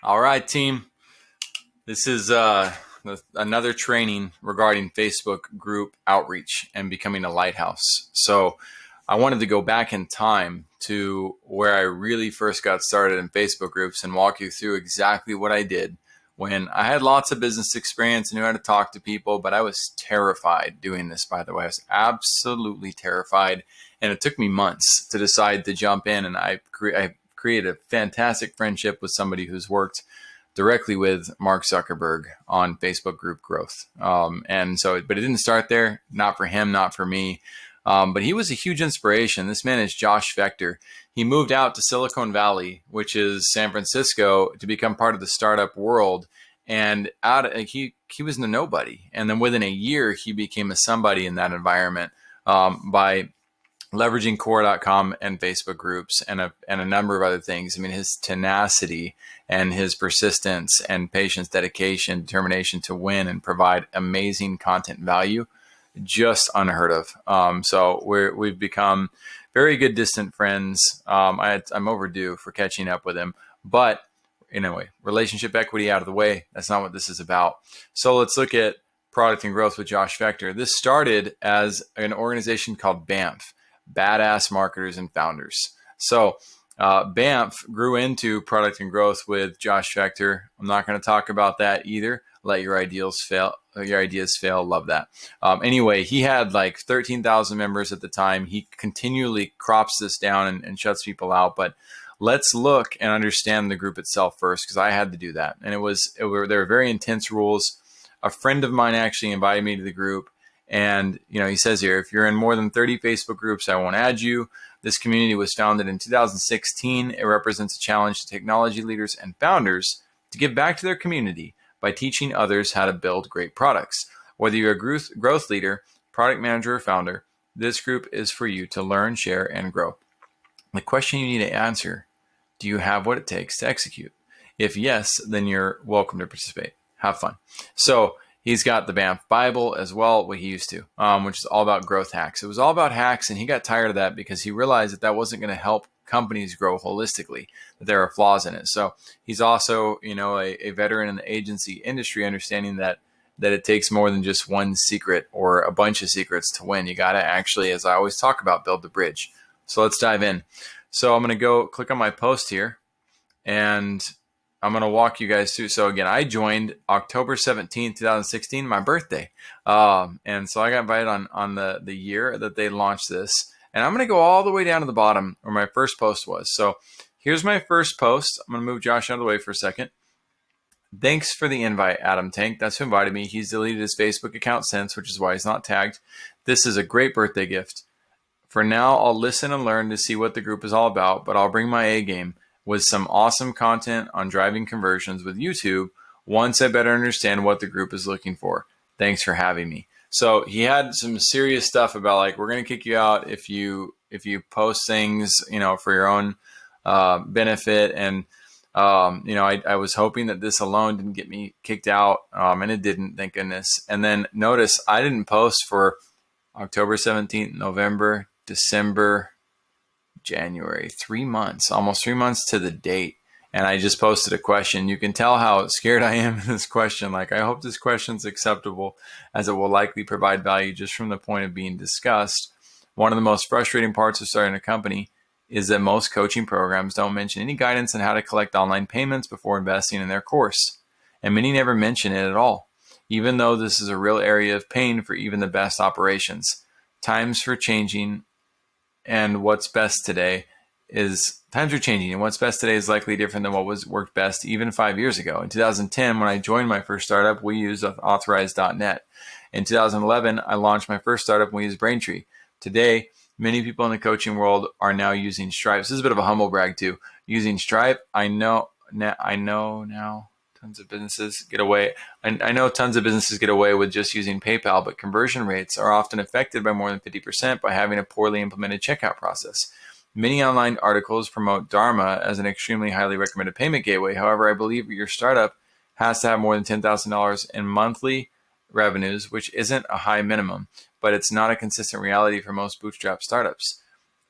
All right, team. This is another training regarding Facebook group outreach and becoming a lighthouse. So I wanted to go back in time to where I really first got started in Facebook groups and walk you through exactly what I did when I had lots of business experience and knew how to talk to people, but I was terrified doing this, by the way. I was absolutely terrified. And it took me months to decide to jump in, and I created a fantastic friendship with somebody who's worked directly with Mark Zuckerberg on Facebook group growth. But it didn't start there, not for him, not for me. But he was a huge inspiration. This man is Josh Vector. He moved out to Silicon Valley, which is San Francisco, to become part of the startup world. And he was a nobody. And then within a year, he became a somebody in that environment by leveraging core.com and Facebook groups and a number of other things. I mean, his tenacity and his persistence and patience, dedication, determination to win and provide amazing content value, just unheard of. So we've become very good distant friends. I'm overdue for catching up with him, but anyway, relationship equity out of the way. That's not what this is about. So let's look at product and growth with Josh Vector. This started as an organization called BAMF. Badass Marketers and Founders. So BAMF grew into product and growth with Josh Vector. I'm not going to talk about that either. Let your ideas fail. Love that. Anyway, he had like 13,000 members at the time. He continually crops this down and shuts people out. But let's look and understand the group itself first, because I had to do that. And there were very intense rules. A friend of mine actually invited me to the group. And, he says here, if you're in more than 30 Facebook groups, I won't add you. This community was founded in 2016. It represents a challenge to technology leaders and founders to give back to their community by teaching others how to build great products. Whether you're a growth leader, product manager, or founder, this group is for you to learn, share, and grow. The question you need to answer, do you have what it takes to execute? If yes, then you're welcome to participate. Have fun. So he's got the BAMF Bible as well, what he used to, which is all about growth hacks. It was all about hacks, and he got tired of that because he realized that wasn't going to help companies grow holistically, that there are flaws in it. So he's also, a veteran in the agency industry, understanding that it takes more than just one secret or a bunch of secrets to win. You got to actually, as I always talk about, build the bridge. So let's dive in. So I'm going to go click on my post here, and I'm going to walk you guys through. So again, I joined October 17th, 2016, my birthday. And so I got invited on the year that they launched this. And I'm going to go all the way down to the bottom where my first post was. So here's my first post. I'm going to move Josh out of the way for a second. Thanks for the invite, Adam Tank. That's who invited me. He's deleted his Facebook account since, which is why he's not tagged. This is a great birthday gift. For now, I'll listen and learn to see what the group is all about, but I'll bring my A game with some awesome content on driving conversions with YouTube once I better understand what the group is looking for. Thanks for having me. So he had some serious stuff about like, we're going to kick you out if you post things, for your own benefit. And, I was hoping that this alone didn't get me kicked out. And it didn't, thank goodness. And then notice I didn't post for October 17th, November, December, January, 3 months, almost 3 months to the date. And I just posted a question. You can tell how scared I am in this question. Like, I hope this question's acceptable, as it will likely provide value just from the point of being discussed. One of the most frustrating parts of starting a company is that most coaching programs don't mention any guidance on how to collect online payments before investing in their course. And many never mention it at all, even though this is a real area of pain for even the best operations. Times are changing, and what's best today is likely different than what worked best even 5 years ago. In 2010, when I joined my first startup, we used Authorize.net. In 2011, I launched my first startup and we used Braintree. Today, many people in the coaching world are now using Stripe. This is a bit of a humble brag too. Using Stripe, I know now tons of businesses get away. I know tons of businesses get away with just using PayPal, but conversion rates are often affected by more than 50% by having a poorly implemented checkout process. Many online articles promote Dharma as an extremely highly recommended payment gateway. However, I believe your startup has to have more than $10,000 in monthly revenues, which isn't a high minimum, but it's not a consistent reality for most bootstrap startups.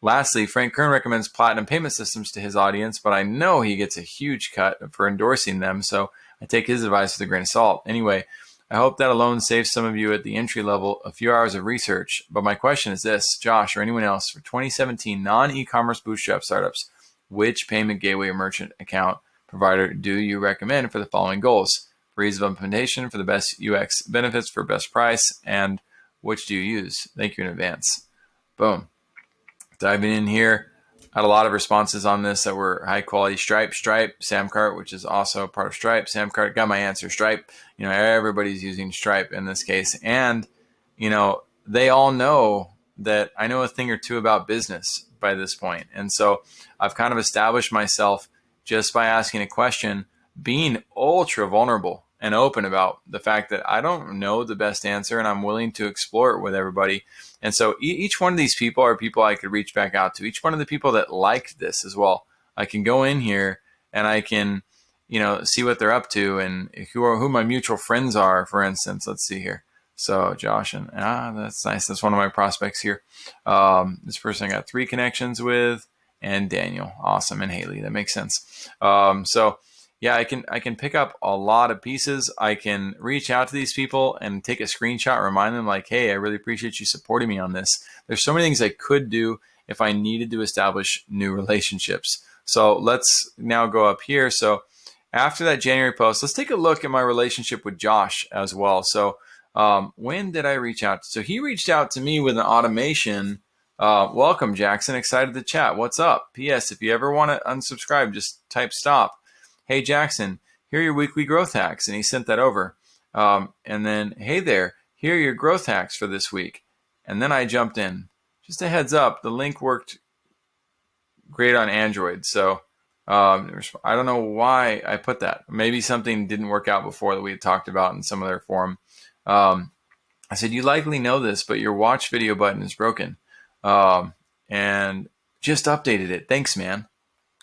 Lastly, Frank Kern recommends platinum payment systems to his audience, but I know he gets a huge cut for endorsing them, so I take his advice with a grain of salt. Anyway, I hope that alone saves some of you at the entry level a few hours of research. But my question is this, Josh or anyone else, for 2017 non-e-commerce bootstrap startups, which payment gateway or merchant account provider do you recommend for the following goals? For ease of implementation, for the best UX benefits, for best price, and which do you use? Thank you in advance. Boom. Diving in here, I had a lot of responses on this that were high quality. Stripe, Samcart, which is also part of Stripe. Samcart, got my answer. Stripe, everybody's using Stripe in this case. And, they all know that I know a thing or two about business by this point. And so I've kind of established myself just by asking a question, being ultra vulnerable and open about the fact that I don't know the best answer and I'm willing to explore it with everybody. And so each one of these people are people I could reach back out to. Each one of the people that liked this as well, I can go in here and I can, see what they're up to and who my mutual friends are, for instance. Let's see here. So Josh and that's nice. That's one of my prospects here. This person I got 3 connections with, and Daniel, awesome, and Haley. That makes sense. So yeah, I can pick up a lot of pieces. I can reach out to these people and take a screenshot, remind them like, hey, I really appreciate you supporting me on this. There's so many things I could do if I needed to establish new relationships. So let's now go up here. So after that January post, let's take a look at my relationship with Josh as well. So when did I reach out? So he reached out to me with an automation. Welcome, Jackson. Excited to chat. What's up? P.S. If you ever want to unsubscribe, just type stop. Hey, Jackson, here are your weekly growth hacks. And he sent that over. And then, hey there, here are your growth hacks for this week. And then I jumped in. Just a heads up, the link worked great on Android. So I don't know why I put that. Maybe something didn't work out before that we had talked about in some other forum. I said, you likely know this, but your watch video button is broken. And just updated it. Thanks, man.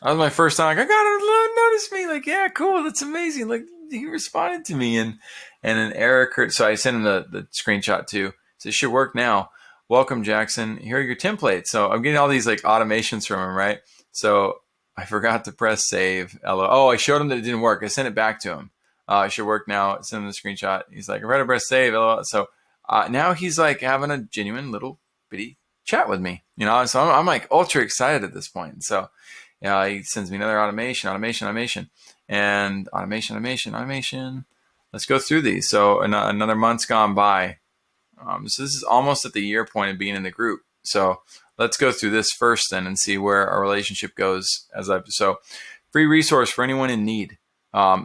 That was my first time. Like, I got to notice me. Like, yeah, cool. That's amazing. Like, he responded to me and an error occurred. So I sent him the screenshot too. So it should work now. Welcome, Jackson. Here are your templates. So I'm getting all these like automations from him, right? So I forgot to press save. Oh, I showed him that it didn't work. I sent it back to him. It should work now. Send him the screenshot. He's like, I forgot to press save. So now he's like having a genuine little bitty chat with me, so I'm like ultra excited at this point. So he sends me another automation, and automation. Let's go through these. So another month's gone by. So this is almost at the year point of being in the group. So let's go through this first then and see where our relationship goes. So free resource for anyone in need.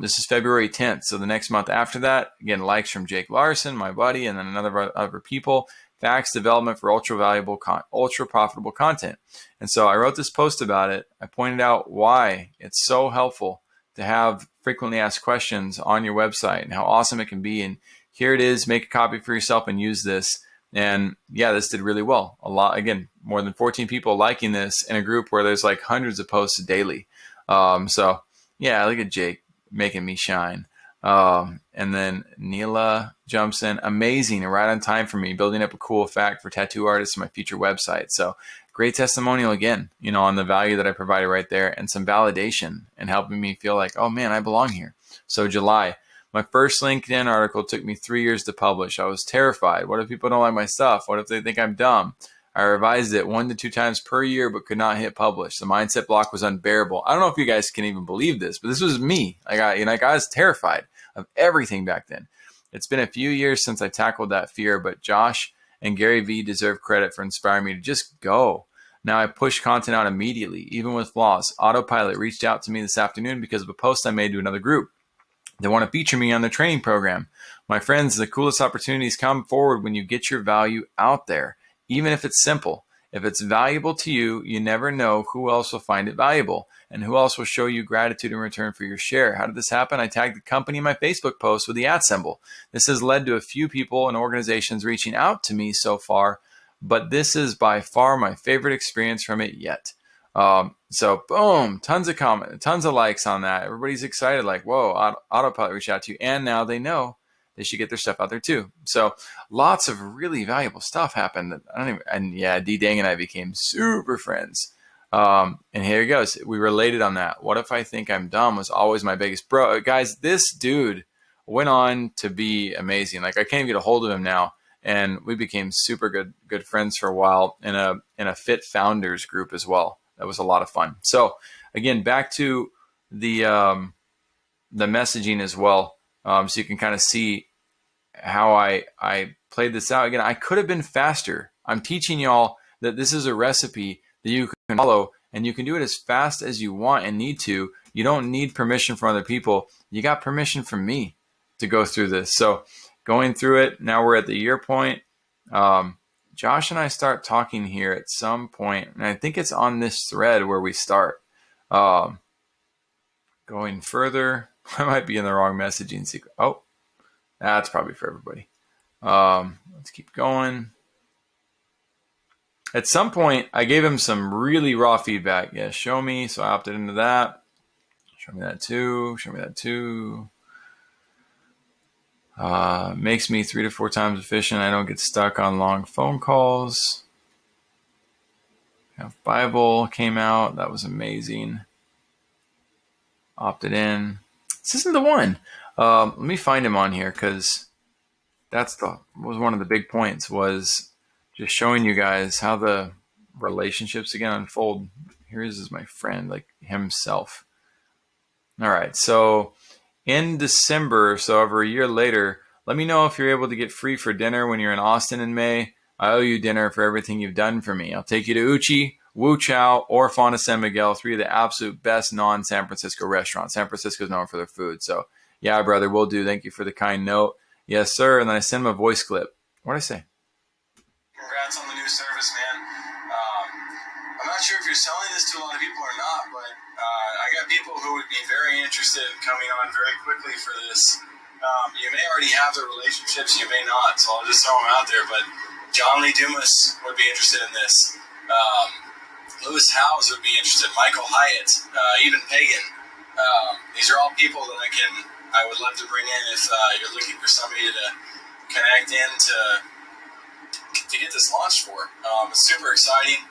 This is February 10th. So the next month after that, again, likes from Jake Larson, my buddy, and then another other people. Facts development for ultra profitable content. And so I wrote this post about it. I pointed out why it's so helpful to have frequently asked questions on your website and how awesome it can be. And here it is. Make a copy for yourself and use this. And yeah, this did really well. A lot, again, more than 14 people liking this in a group where there's like hundreds of posts daily. So yeah, look at Jake making me shine. And then Neela jumps in, amazing and right on time for me, building up a cool fact for tattoo artists on my future website. So great testimonial again, on the value that I provided right there, and some validation and helping me feel like, oh man, I belong here. So July, my first LinkedIn article took me 3 years to publish. I was terrified. What if people don't like my stuff? What if they think I'm dumb? I revised it 1 to 2 times per year, but could not hit publish. The mindset block was unbearable. I don't know if you guys can even believe this, but this was me. I was terrified of everything back then. It's been a few years since I tackled that fear, but Josh and Gary Vee deserve credit for inspiring me to just go. Now I push content out immediately, even with flaws. Autopilot reached out to me this afternoon because of a post I made to another group. They want to feature me on their training program. My friends, the coolest opportunities come forward when you get your value out there, even if it's simple. If it's valuable to you, you never know who else will find it valuable and who else will show you gratitude in return for your share. How did this happen? I tagged the company in my Facebook post with the @ symbol. This has led to a few people and organizations reaching out to me so far, but this is by far my favorite experience from it yet. So boom, tons of comments, tons of likes on that. Everybody's excited, like, whoa, Autopilot reached out to you. And now they know they should get their stuff out there too. So lots of really valuable stuff happened. That I don't even, and yeah, D Dang and I became super friends. And here he goes. We related on that. What if I think I'm dumb was always my biggest bro. Guys, this dude went on to be amazing. Like I can't even get a hold of him now. And we became super good friends for a while in a Fit Founders group as well. That was a lot of fun. So again, back to the messaging as well. So you can kind of see how I played this out. Again, I could have been faster. I'm teaching y'all that this is a recipe that you can follow, and you can do it as fast as you want and need to. You don't need permission from other people. You got permission from me to go through this. So going through it, now we're at the year point. Josh and I start talking here at some point, and I think it's on this thread where we start. Going further, I might be in the wrong messaging sequence. Oh, that's probably for everybody. Let's keep going. At some point, I gave him some really raw feedback. Yeah, show me. So I opted into that. Show me that too. Show me that too. Makes me 3 to 4 times efficient. I don't get stuck on long phone calls. Bible came out. That was amazing. Opted in. This isn't the one. Let me find him on here because was one of the big points was just showing you guys how the relationships again unfold. Here is my friend, like himself. All right, so in December, so over a year later, let me know if you're able to get free for dinner when you're in Austin in May. I owe you dinner for everything you've done for me. I'll take you to Uchi, Wu Chow, or Fonda San Miguel, 3 of the absolute best non-San Francisco restaurants. San Francisco is known for their food. So, yeah, brother, will do. Thank you for the kind note. Yes, sir. And then I send him a voice clip. What did I say? Congrats on the new service, man. I'm not sure if you're selling this to a lot of people or not, but I got people who would be very interested in coming on very quickly for this. You may already have the relationships, you may not, so I'll just throw them out there. But John Lee Dumas would be interested in this. Lewis Howes would be interested. Michael Hyatt, even Pagan. These are all people that I would love to bring in if you're looking for somebody to connect in to get this launched for. It's super exciting.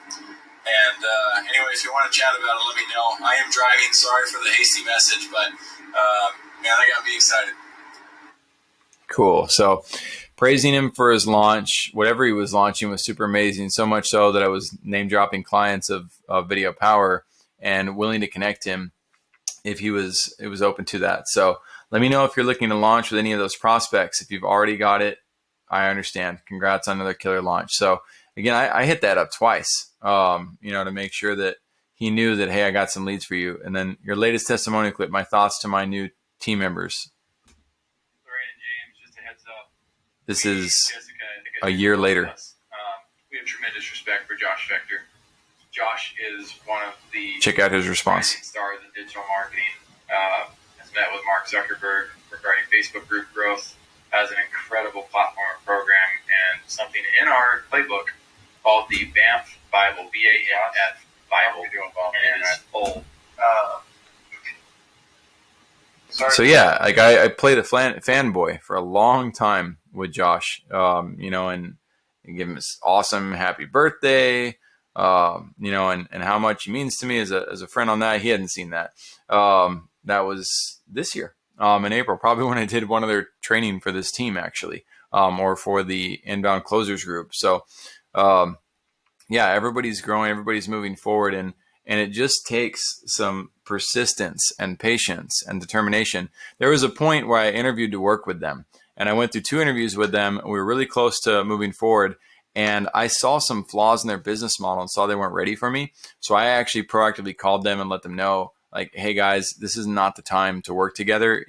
And anyway, if you want to chat about it, let me know. I am driving. Sorry for the hasty message, but man, I got me excited. Cool. So praising him for his launch, whatever he was launching was super amazing. So much so that I was name dropping clients of Video Power and willing to connect him if it was open to that. So let me know if you're looking to launch with any of those prospects. If you've already got it, I understand. Congrats on another killer launch. So again, I hit that up twice, to make sure that he knew that, hey, I got some leads for you. And then your latest testimonial clip, my thoughts to my new team members. Lorraine and James, just a heads up. This is a year later. We have tremendous respect for Josh Vector. Josh is one of the check out his response. Stars in digital marketing. Has met with Mark Zuckerberg regarding Facebook group growth. Has an incredible platform and program and something in our playbook called the BAMF Bible, BAMF Bible. And it's full. So yeah, like I played a fanboy for a long time with Josh, and give him this awesome happy birthday, and how much he means to me as a friend on that. He hadn't seen that. That was this year, in April, probably when I did one other training for this team actually, or for the inbound closers group. So, yeah, everybody's growing, everybody's moving forward, and it just takes some persistence and patience and determination. There was a point where I interviewed to work with them, and I went through 2 interviews with them. We were really close to moving forward, and I saw some flaws in their business model and saw they weren't ready for me. So I actually proactively called them and let them know, like, hey guys, this is not the time to work together.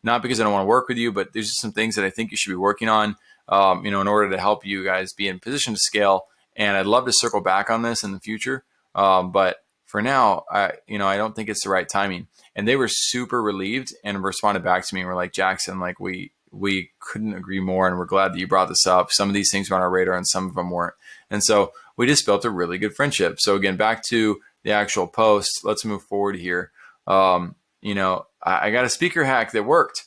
Not because I don't want to work with you, but there's just some things that I think you should be working on, in order to help you guys be in position to scale. And I'd love to circle back on this in the future. But for now, I don't think it's the right timing. And they were super relieved and responded back to me and were like, Jackson, like we couldn't agree more. And we're glad that you brought this up. Some of these things were on our radar and some of them weren't. And so we just built a really good friendship. So again, back to the actual post, let's move forward here. I got a speaker hack that worked.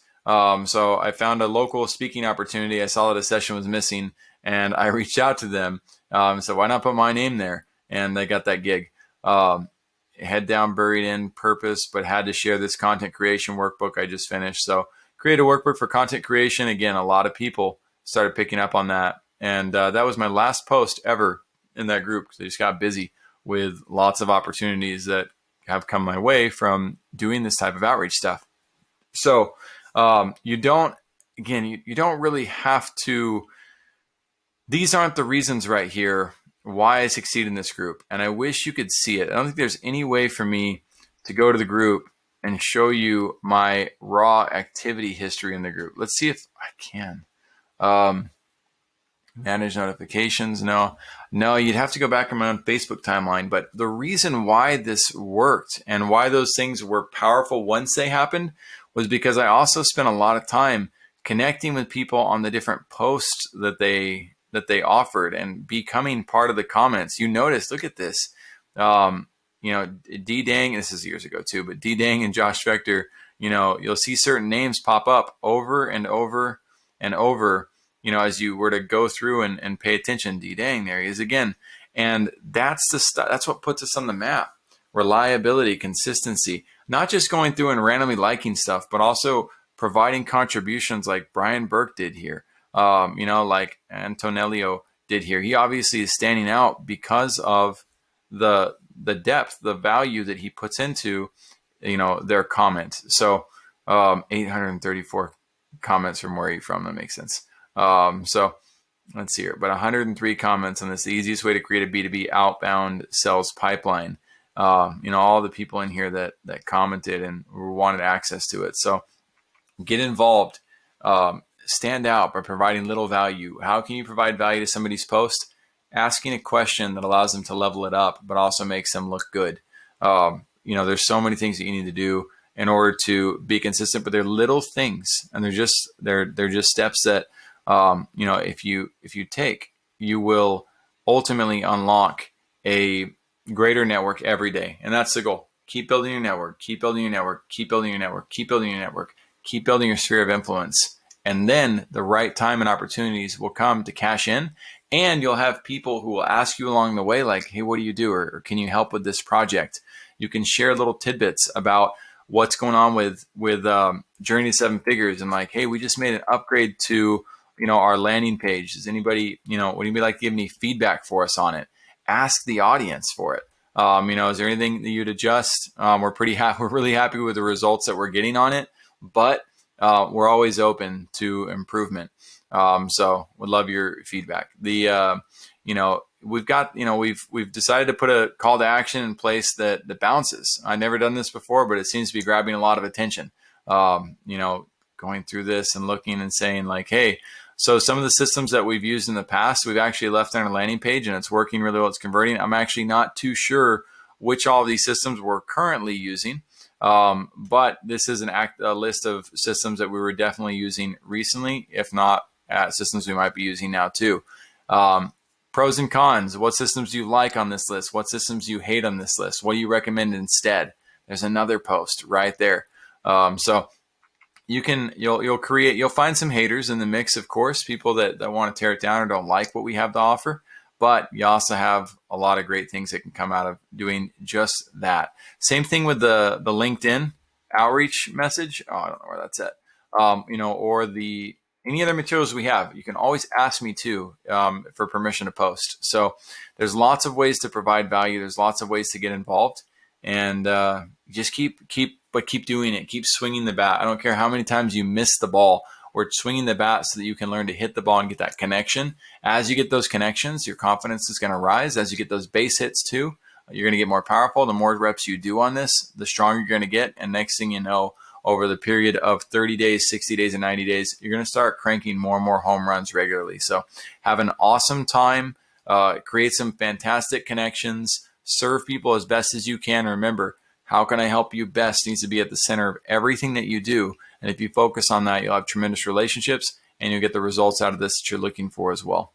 So I found a local speaking opportunity. I saw that a session was missing, and I reached out to them. So why not put my name there? And I got that gig. Head down, buried in purpose, but had to share this content creation workbook I just finished. So create a workbook for content creation. Again, a lot of people started picking up on that. And that was my last post ever in that group because I just got busy with lots of opportunities that have come my way from doing this type of outreach stuff. So you don't, again, you don't really have to, these aren't the reasons right here why I succeed in this group. And I wish you could see it. I don't think there's any way for me to go to the group and show you my raw activity history in the group. Let's see if I can. Manage notifications. No, you'd have to go back on my own Facebook timeline. But the reason why this worked and why those things were powerful once they happened was because I also spent a lot of time connecting with people on the different posts that they offered and becoming part of the comments. You notice, look at this. D Dang, this is years ago too, but D Dang and Josh Vector, you'll see certain names pop up over and over and over, as you were to go through and pay attention. D Dang, there he is again. And that's what puts us on the map. Reliability, consistency, not just going through and randomly liking stuff, but also providing contributions like Brian Burke did here. Like Antonello did here. He obviously is standing out because of the depth, the value that he puts into, their comments. So 834 comments from where are you from? That makes sense. So let's see here, but 103 comments on this, the easiest way to create a B2B outbound sales pipeline. All the people in here that commented and wanted access to it. So get involved. Stand out by providing little value. How can you provide value to somebody's post? Asking a question that allows them to level it up, but also makes them look good. There's so many things that you need to do in order to be consistent, but they're little things, and they're just steps that if you take, you will ultimately unlock a greater network every day, and that's the goal. Keep building your network. Keep building your network. Keep building your network. Keep building your network. Keep building your sphere of influence. And then the right time and opportunities will come to cash in. And you'll have people who will ask you along the way, like, hey, what do you do? Or can you help with this project? You can share little tidbits about what's going on with Journey to Seven Figures. And like, hey, we just made an upgrade to, our landing page. Does anybody, would anybody like to give any feedback for us on it? Ask the audience for it. Is there anything that you'd adjust? We're really happy with the results that we're getting on it, but we're always open to improvement. So would love your feedback. We've got, we've decided to put a call to action in place that bounces. I've never done this before, but it seems to be grabbing a lot of attention. Going through this and looking and saying like, hey, so some of the systems that we've used in the past, we've actually left on our landing page and it's working really well. It's converting. I'm actually not too sure which all of these systems we're currently using. But this is a list of systems that we were definitely using recently, if not systems we might be using now too. Pros and cons. What systems do you like on this list? What systems do you hate on this list? What do you recommend instead? There's another post right there. So you'll find some haters in the mix, of course, people that want to tear it down or don't like what we have to offer. But you also have a lot of great things that can come out of doing just that. Same thing with the LinkedIn outreach message. Oh, I don't know where that's at. Or any other materials we have. You can always ask me too for permission to post. So there's lots of ways to provide value. There's lots of ways to get involved, and just keep doing it. Keep swinging the bat. I don't care how many times you miss the ball. We're swinging the bat so that you can learn to hit the ball and get that connection. As you get those connections, your confidence is going to rise. As you get those base hits too, you're going to get more powerful. The more reps you do on this, the stronger you're going to get. And next thing you know, over the period of 30 days, 60 days, and 90 days, you're going to start cranking more and more home runs regularly. So have an awesome time. Create some fantastic connections. Serve people as best as you can. Remember, how can I help you best needs to be at the center of everything that you do. And if you focus on that, you'll have tremendous relationships and you'll get the results out of this that you're looking for as well.